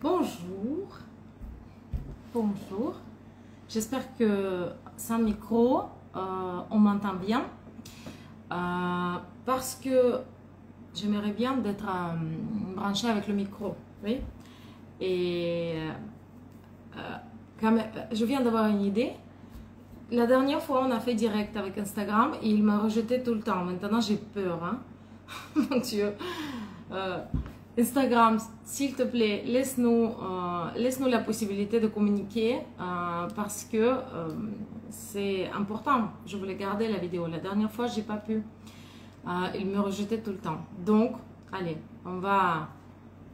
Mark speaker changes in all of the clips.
Speaker 1: Bonjour, bonjour. J'espère que sans micro, on m'entend bien parce que j'aimerais bien d'être branché avec le micro, oui. Et je viens d'avoir une idée. La dernière fois, on a fait direct avec Instagram et il m'a rejeté tout le temps. Maintenant, j'ai peur, hein. Mon Dieu. Instagram, s'il te plaît, laisse-nous la possibilité de communiquer parce que c'est important. Je voulais garder la vidéo. La dernière fois, j'ai pas pu. Il me rejetait tout le temps. Donc, allez, on va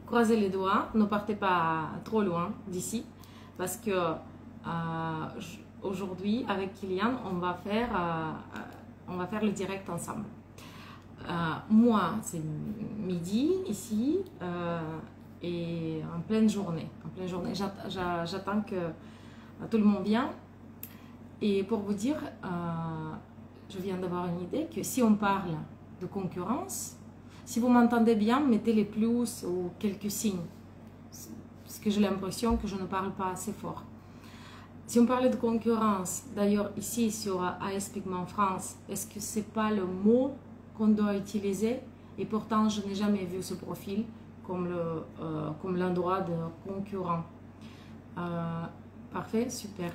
Speaker 1: croiser les doigts. Ne partez pas trop loin d'ici parce que aujourd'hui, avec Kylian, on va faire le direct ensemble. Moi, c'est midi ici et en pleine journée. J'attends que tout le monde vienne. Et pour vous dire, je viens d'avoir une idée que si on parle de concurrence, si vous m'entendez bien, mettez les plus ou quelques signes. Parce que j'ai l'impression que je ne parle pas assez fort. Si on parlait de concurrence, d'ailleurs ici sur AS Pigment France, est-ce que c'est pas le mot qu'on doit utiliser? Et pourtant, je n'ai jamais vu ce profil comme l'endroit de concurrent. Parfait, super.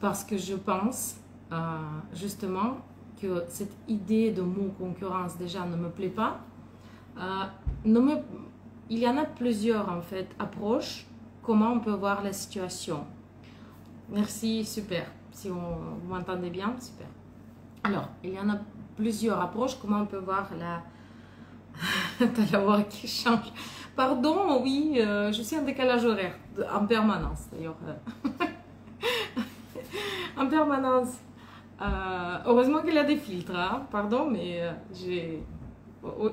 Speaker 1: Parce que je pense justement que cette idée de mot concurrence déjà ne me plaît pas. Il y en a plusieurs en fait approches, comment on peut voir la situation. Merci, super. Si vous m'entendez bien, super. Alors, il y en a plusieurs approches, comment on peut voir la voix qui change. Pardon, oui, je suis en décalage horaire, en permanence d'ailleurs. En permanence. Heureusement qu'il y a des filtres, hein. Pardon, mais j'ai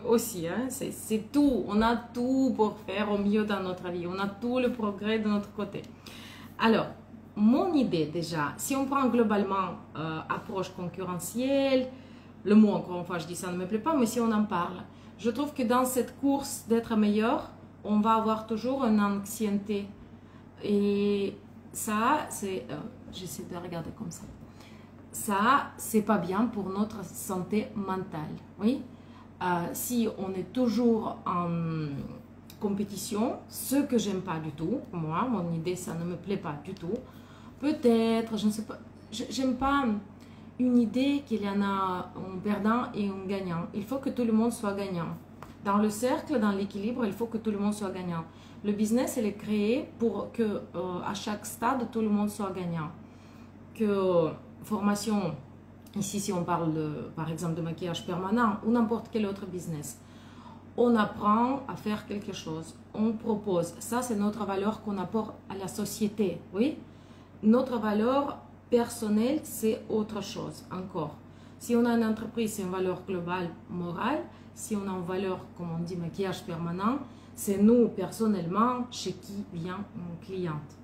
Speaker 1: aussi, hein, c'est tout. On a tout pour faire au mieux dans notre vie. On a tout le progrès de notre côté. Alors, mon idée déjà, si on prend globalement approche concurrentielle, le mot encore une fois je dis ça ne me plaît pas, mais si on en parle, je trouve que dans cette course d'être meilleur, on va avoir toujours une anxiété. Et ça, c'est, j'essaie de regarder comme ça. Ça, c'est pas bien pour notre santé mentale. Oui, si on est toujours en compétition, ce que j'aime pas du tout, moi, mon idée, ça ne me plaît pas du tout. Peut-être, je ne sais pas, j'aime pas une idée qu'il y en a un perdant et un gagnant. Il faut que tout le monde soit gagnant. Dans le cercle, dans l'équilibre, il faut que tout le monde soit gagnant. Le business, il est créé pour que à chaque stade, tout le monde soit gagnant. Que formation, ici si on parle par exemple de maquillage permanent ou n'importe quel autre business, on apprend à faire quelque chose, on propose. Ça, c'est notre valeur qu'on apporte à la société, oui. Notre valeur personnelle, c'est autre chose encore. Si on a une entreprise, c'est une valeur globale, morale. Si on a une valeur, comme on dit, maquillage permanent, c'est nous, personnellement, chez qui vient une cliente.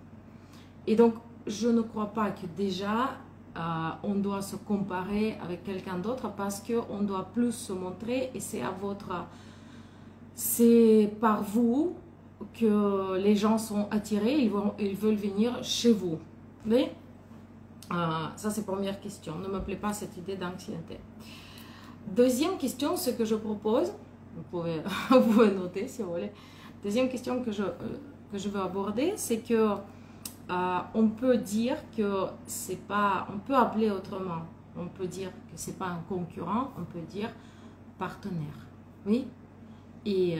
Speaker 1: Et donc, je ne crois pas que déjà, on doit se comparer avec quelqu'un d'autre parce qu'on doit plus se montrer et c'est par vous que les gens sont attirés, ils veulent venir chez vous. Mais ça, c'est la première question. Ne me plaît pas cette idée d'anxiété. Deuxième question, ce que je propose, vous pouvez noter si vous voulez. Deuxième question que je veux aborder, c'est que on peut dire que c'est pas, on peut appeler autrement. On peut dire que c'est pas un concurrent, on peut dire partenaire. Oui. Et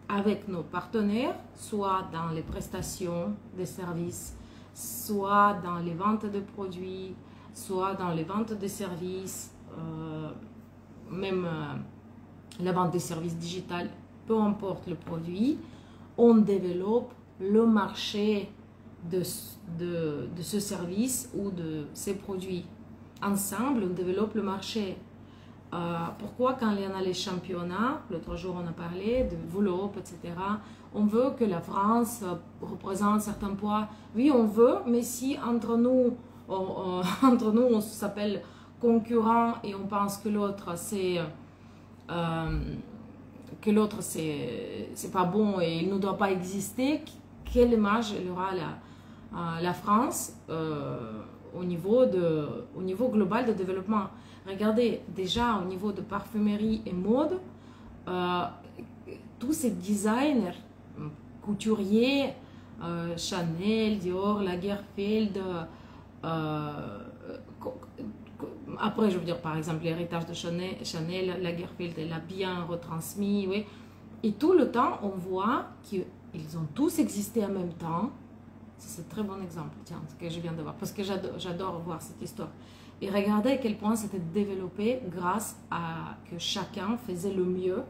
Speaker 1: avec nos partenaires, soit dans les prestations des services, soit dans les ventes de produits, soit dans les ventes de services, même la vente des services digitales, peu importe le produit, on développe le marché de ce service ou de ces produits. Ensemble, on développe le marché. Pourquoi quand il y en a les championnats, l'autre jour on a parlé de Volop, etc., on veut que la France représente certains poids. Oui, on veut, mais si entre nous on s'appelle concurrent et on pense que l'autre c'est que l'autre c'est pas bon et il ne doit pas exister, quelle image elle aura la France au niveau global de développement. Regardez, déjà au niveau de parfumerie et mode, tous ces designers, couturiers, Chanel, Dior, Lagerfeld, après je veux dire par exemple l'héritage de Chanel, Lagerfeld, elle a bien retransmis, oui. Et tout le temps on voit qu'ils ont tous existé en même temps. C'est un très bon exemple, tiens, ce que je viens de voir, parce que j'adore voir cette histoire. Et regardez à quel point c'était développé grâce à que chacun faisait le mieux,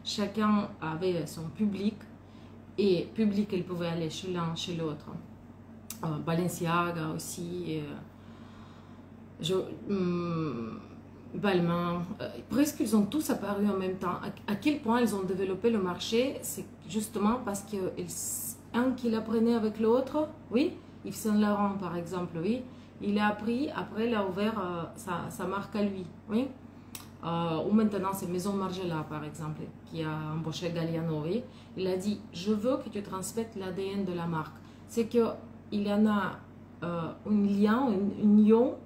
Speaker 1: chacun avait son public, et public, il pouvait aller chez l'un, chez l'autre. Balenciaga aussi, Balmain, presque ils ont tous apparu en même temps. À quel point ils ont développé le marché, c'est justement parce qu'un qui l'apprenait avec l'autre, oui, Yves Saint Laurent par exemple, oui, il a appris, après il a ouvert sa marque à lui, oui. Ou maintenant c'est Maison Margiela par exemple, qui a embauché Galliano, oui. Il a dit, je veux que tu transmettes l'ADN de la marque. C'est qu'il y en a un lien, une union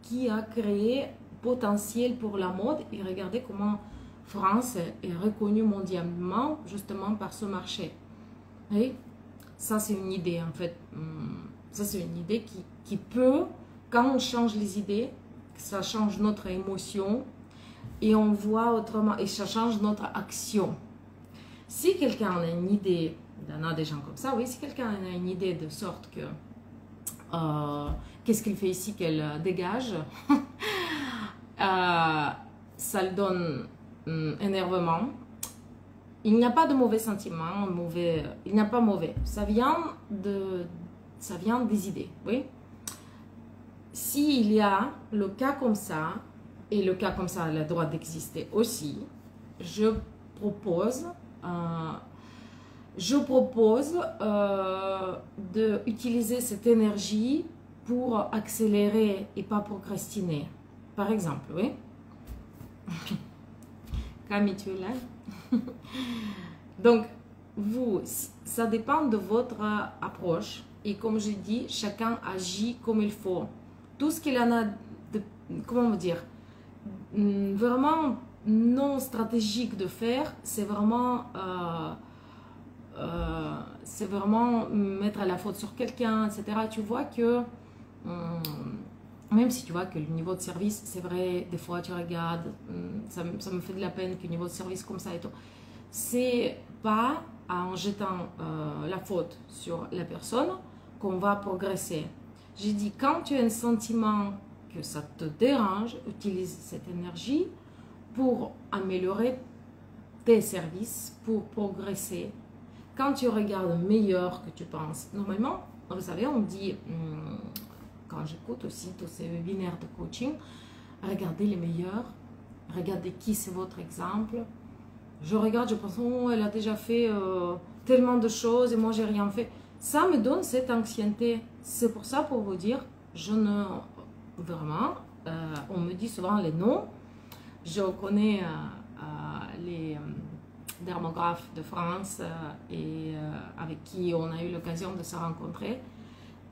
Speaker 1: qui a créé potentiel pour la mode, et regardez comment France est reconnue mondialement justement par ce marché. Et ça c'est une idée en fait, ça c'est une idée qui peut, quand on change les idées, ça change notre émotion et on voit autrement et ça change notre action. Si quelqu'un a une idée, il y en a des gens comme ça, oui, si quelqu'un a une idée de sorte que qu'est-ce qu'il fait ici qu'elle dégage, ça le donne énervement. Il n'y a pas de mauvais sentiments, il n'y a pas mauvais. Ça vient des idées, oui. S'il y a le cas comme ça, et le cas comme ça a le droit d'exister aussi, je propose d'utiliser cette énergie pour accélérer et pas procrastiner. Par exemple, oui. Camille, tu es là. Donc, ça dépend de votre approche. Et comme je dis, chacun agit comme il faut. Tout ce qu'il en a de, comment dire, vraiment non stratégique de faire, c'est vraiment mettre la faute sur quelqu'un, etc. Tu vois que même si tu vois que le niveau de service, c'est vrai, des fois tu regardes, ça me fait de la peine que le niveau de service comme ça et tout. C'est pas en jetant la faute sur la personne qu'on va progresser. J'ai dit, quand tu as un sentiment que ça te dérange, utilise cette énergie pour améliorer tes services, pour progresser. Quand tu regardes meilleur que tu penses, normalement, vous savez, on dit, quand j'écoute aussi tous ces webinaires de coaching, regardez les meilleurs, regardez qui c'est votre exemple. Je regarde, je pense, oh, elle a déjà fait tellement de choses et moi j'ai rien fait. Ça me donne cette anxiété. C'est pour ça, pour vous dire, vraiment, on me dit souvent les noms. Je connais les dermographes de France et avec qui on a eu l'occasion de se rencontrer.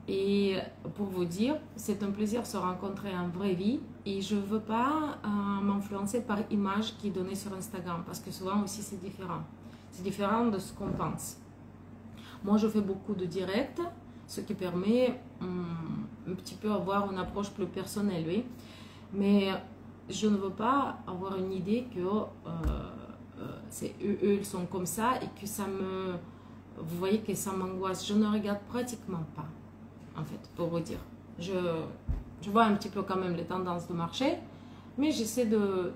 Speaker 1: Et pour vous dire, c'est un plaisir de se rencontrer en vraie vie et je ne veux pas m'influencer par image qui est donnée sur Instagram parce que souvent aussi c'est différent. C'est différent de ce qu'on pense. Moi, je fais beaucoup de directs, ce qui permet un petit peu avoir une approche plus personnelle, oui. Mais je ne veux pas avoir une idée que eux, ils sont comme ça et que ça me... Vous voyez que ça m'angoisse. Je ne regarde pratiquement pas, en fait, pour vous dire. Je vois un petit peu quand même les tendances de marché, mais j'essaie de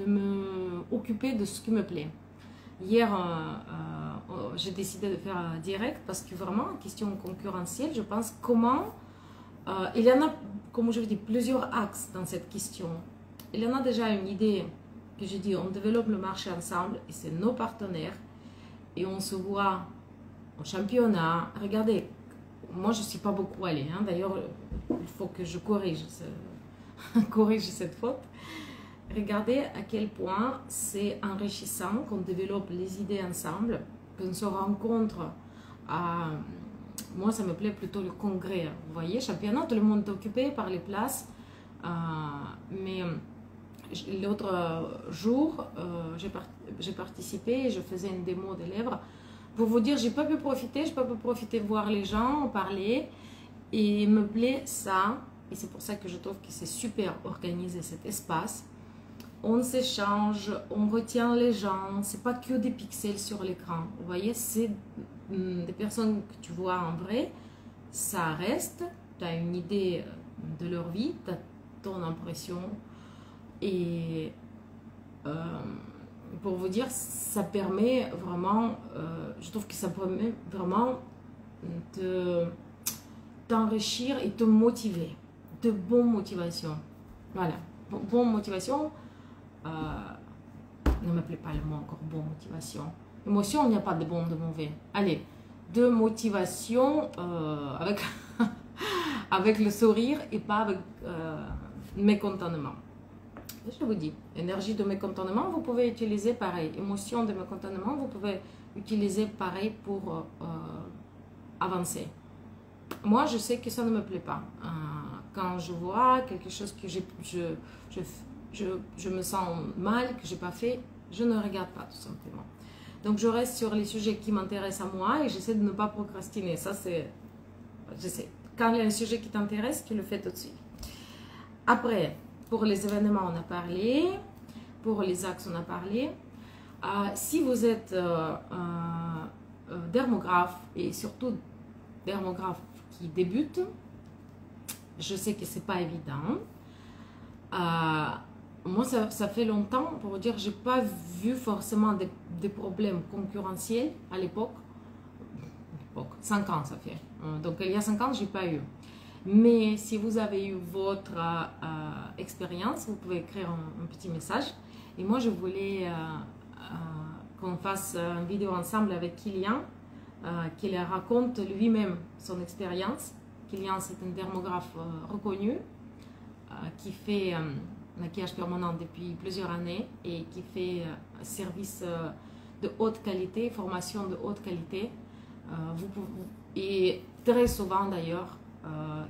Speaker 1: me occuper de ce qui me plaît. Hier, j'ai décidé de faire un direct parce que vraiment, question concurrentielle, je pense comment... il y en a, comme je vous dis, plusieurs axes dans cette question. Il y en a déjà une idée que je dis, on développe le marché ensemble et c'est nos partenaires et on se voit au championnat. Regardez, moi je ne suis pas beaucoup allée, hein. D'ailleurs il faut que je corrige cette faute. regardez à quel point c'est enrichissant qu'on développe les idées ensemble, qu'on se rencontre. Moi, ça me plaît plutôt le congrès. Vous voyez, championnat, tout le monde est occupé par les places. Mais l'autre jour, j'ai participé, je faisais une démo des lèvres. Pour vous dire, j'ai pas pu profiter, de voir les gens, parler. Et il me plaît ça. Et c'est pour ça que je trouve que c'est super organisé cet espace. On s'échange, on retient les gens. C'est pas que des pixels sur l'écran. Vous voyez, c'est des personnes que tu vois en vrai. Ça reste. Tu as une idée de leur vie, tu as ton impression. Et pour vous dire, ça permet vraiment, je trouve que ça permet vraiment de t'enrichir et te motiver, de bonnes motivations. Voilà, bonne motivation, ne m'appelez pas le mot encore, bonne motivation. Émotion, il n'y a pas de bon, de mauvais. Allez, de motivation avec, avec le sourire et pas avec mécontentement. Je vous dis, énergie de mécontentement, vous pouvez utiliser pareil. Émotion de mécontentement, vous pouvez utiliser pareil pour avancer. Moi, je sais que ça ne me plaît pas. Quand je vois quelque chose que je me sens mal, que je n'ai pas fait, je ne regarde pas tout simplement. Donc, je reste sur les sujets qui m'intéressent à moi et j'essaie de ne pas procrastiner. Ça, c'est... Je sais. Quand il y a un sujet qui t'intéresse, tu le fais tout de suite. Après, pour les événements, on a parlé. Pour les axes, on a parlé. Si vous êtes dermographe et surtout dermographe qui débute, je sais que c'est pas évident. Moi, ça fait longtemps, pour vous dire, j'ai pas vu forcément des problèmes concurrentiels à l'époque. 5 ans, ça fait. Donc, il y a 5 ans, j'ai pas eu. Mais si vous avez eu votre expérience, vous pouvez écrire un petit message. Et moi, je voulais qu'on fasse une vidéo ensemble avec Kylian, qu'il raconte lui-même son expérience. Kylian, c'est un dermographe reconnu qui fait maquillage permanent depuis plusieurs années et qui fait service de haute qualité, formation de haute qualité. Et très souvent d'ailleurs,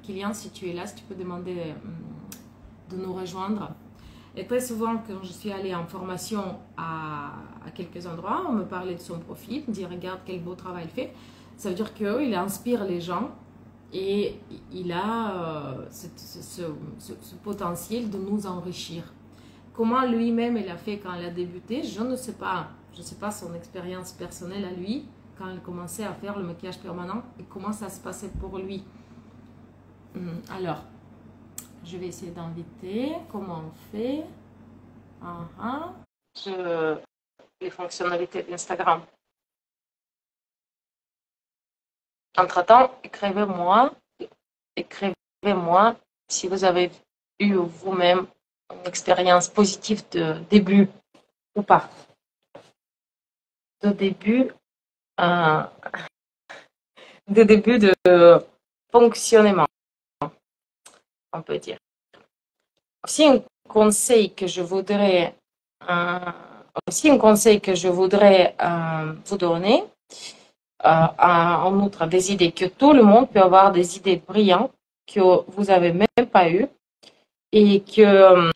Speaker 1: Kylian, si tu es là, si tu peux demander de nous rejoindre. Et très souvent, quand je suis allée en formation à quelques endroits, on me parlait de son profil, me dit regarde quel beau travail il fait. Ça veut dire qu'il inspire les gens et il a ce potentiel de nous enrichir. Comment lui-même il a fait quand il a débuté, je ne sais pas. Je ne sais pas son expérience personnelle à lui, quand il commençait à faire le maquillage permanent et comment ça se passait pour lui. Alors, je vais essayer d'inviter. Comment on fait? Les fonctionnalités d'Instagram. Entre-temps, écrivez-moi si vous avez eu vous-même une expérience positive de début ou pas. De début de fonctionnement, on peut dire. Aussi un conseil que je voudrais vous donner, en outre des idées que tout le monde peut avoir, des idées brillantes que vous n'avez même pas eues et que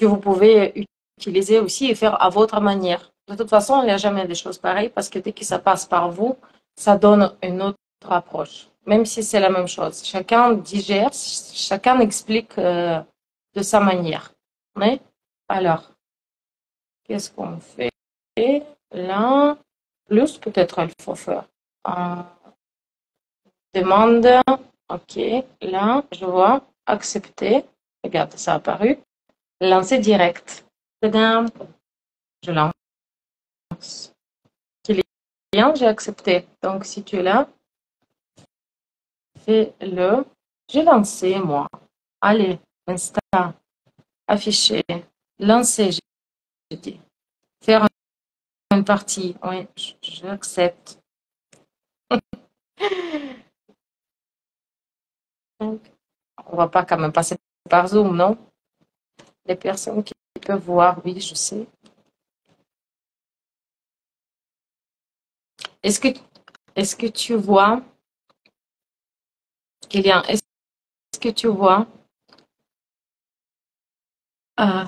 Speaker 1: vous pouvez utiliser aussi et faire à votre manière. De toute façon, il n'y a jamais des choses pareilles parce que dès que ça passe par vous, ça donne une autre approche, même si c'est la même chose. Chacun digère, chacun explique de sa manière. Mais, alors, qu'est-ce qu'on fait là? Plus, peut-être il faut faire. Demande, ok, là, je vois, accepter. Regarde, ça a apparu. Lancer direct. Je lance. Client, j'ai accepté. Donc, si tu es là, fais-le. J'ai lancé, moi. Allez, Insta, afficher, lancer, j'ai dit. Faire une partie. Oui, j'accepte. On va pas quand même passer par Zoom, non? les personnes qui peuvent voir, oui, je sais. Est-ce que tu vois, Kylian, est-ce que tu vois, euh,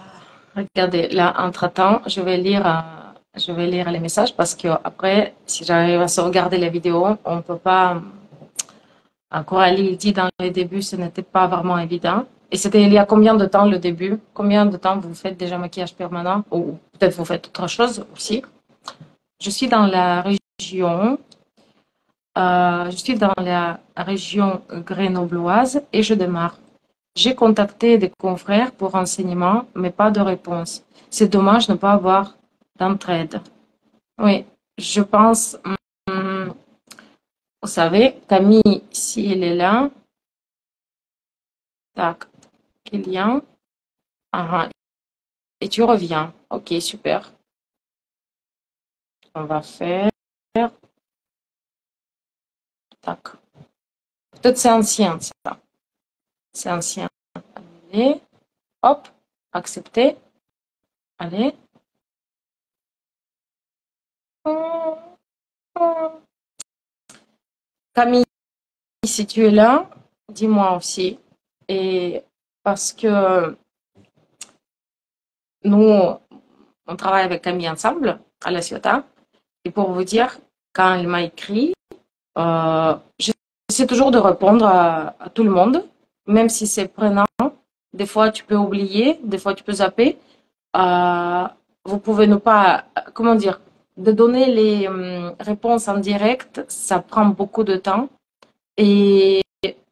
Speaker 1: regardez, là, entre-temps, je vais lire les messages parce que après, si j'arrive à sauvegarder les vidéos, on ne peut pas. Coralie dit dans le début, ce n'était pas vraiment évident. Et c'était il y a combien de temps le début? Combien de temps vous faites déjà maquillage permanent? Ou peut-être vous faites autre chose aussi. Je suis dans la région, grenobloise et je démarre. J'ai contacté des confrères pour renseignements, mais pas de réponse. C'est dommage de ne pas avoir d'entraide. Oui, je pense, vous savez, Camille, si elle est là, tac, Kylian, ah, et tu reviens. Ok, super. On va faire, tac. Peut-être c'est ancien, ça. C'est ancien. Allez, hop, accepter. Allez. Camille, si tu es là, dis-moi aussi. Et parce que nous, on travaille avec Camille ensemble à La Ciotat. Et pour vous dire, quand elle m'a écrit, j'essaie toujours de répondre à tout le monde, même si c'est prenant. Des fois, tu peux oublier, des fois, tu peux zapper. Euh, Vous pouvez ne pas, comment dire, de donner les réponses en direct, ça prend beaucoup de temps. Et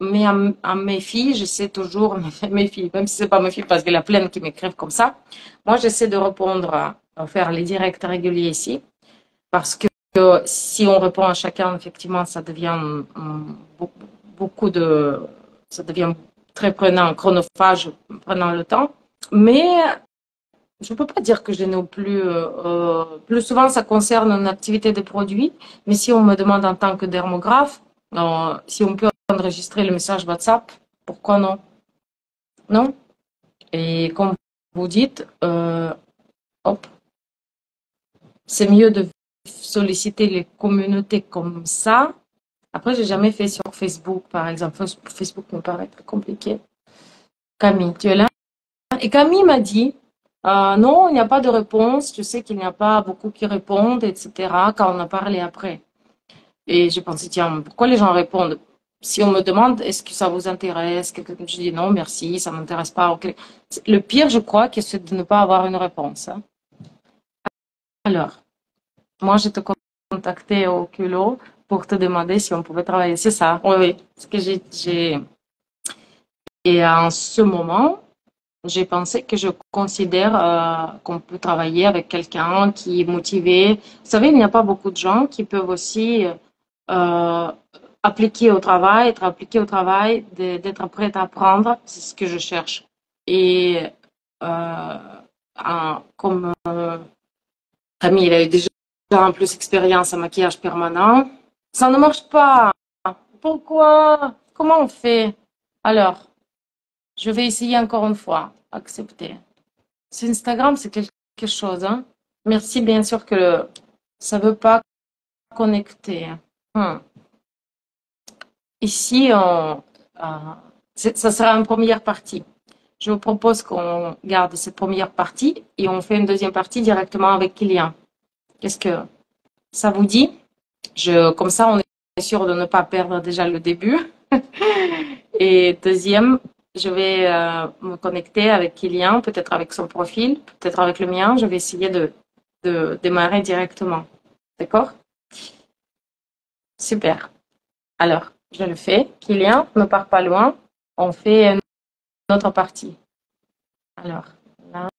Speaker 1: mais à mes filles, j'essaie toujours, mes filles, même si c'est pas mes filles parce qu'il y a plein qui m'écrivent comme ça, moi j'essaie de répondre, à faire les directs réguliers ici, parce que si on répond à chacun, effectivement, ça devient beaucoup de, ça devient très prenant, chronophage, prenant le temps. Mais je ne peux pas dire que je n'ai plus. Plus souvent, ça concerne une activité de produit, mais si on me demande en tant que dermographe, si on peut enregistrer le message WhatsApp, pourquoi non? Non? Et comme vous dites, hop, c'est mieux de solliciter les communautés comme ça. Après, j'ai jamais fait sur Facebook, par exemple. Facebook me paraît très compliqué. Camille, tu es là? Et Camille m'a dit, non, il n'y a pas de réponse. Je sais qu'il n'y a pas beaucoup qui répondent, etc. Quand on a parlé après. Et je pensais, tiens, pourquoi les gens répondent? Si on me demande, est-ce que ça vous intéresse? Je dis non, merci, ça m'intéresse pas. Okay. Le pire, je crois, c'est de ne pas avoir une réponse. Hein. Alors, moi, je te contactais au culot pour te demander si on pouvait travailler. C'est ça, oui, oui. Ce que Et en ce moment, j'ai pensé que je considère qu'on peut travailler avec quelqu'un qui est motivé. Vous savez, il n'y a pas beaucoup de gens qui peuvent aussi appliquer au travail, être appliqué au travail, d'être prêt à apprendre. C'est ce que je cherche. Et euh, comme Camille, il a eu déjà en plus expérience en maquillage permanent, ça ne marche pas. Pourquoi? Comment on fait? Alors, je vais essayer encore une fois. Accepter. Sur Instagram, c'est quelque chose. Hein. Merci, bien sûr que ça ne veut pas connecter. Ici, ça sera une première partie. Je vous propose qu'on garde cette première partie et on fait une deuxième partie directement avec Kylian. Qu'est-ce que ça vous dit? Comme ça, on est sûr de ne pas perdre déjà le début. Et deuxième, je vais me connecter avec Kylian, peut-être avec son profil, peut-être avec le mien. Je vais essayer de démarrer directement. D'accord? Super. Alors, je le fais. Kylian, ne pars pas loin. On fait une autre partie. Alors, là.